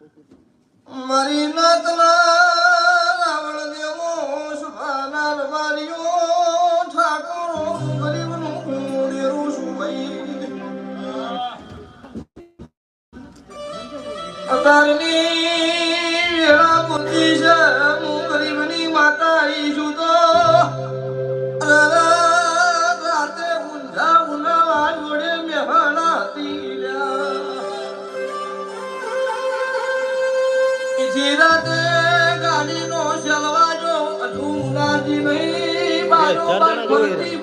મારી નાતના રાવણ દેવો સુભાના રવારીઓ ઠાકોરો ગરીબનું ડેરું શું ભાઈ અતારની વેળા બુદ્ધિ છે હું ગરીબની માતા ઈશું તો રાતે ઊંઝા ઉનાવા જોડે મેહાણા હતી રાતે ગાડીનો શેલવાજો હજુ ઉનાજી નહીં બાજુ ફરતી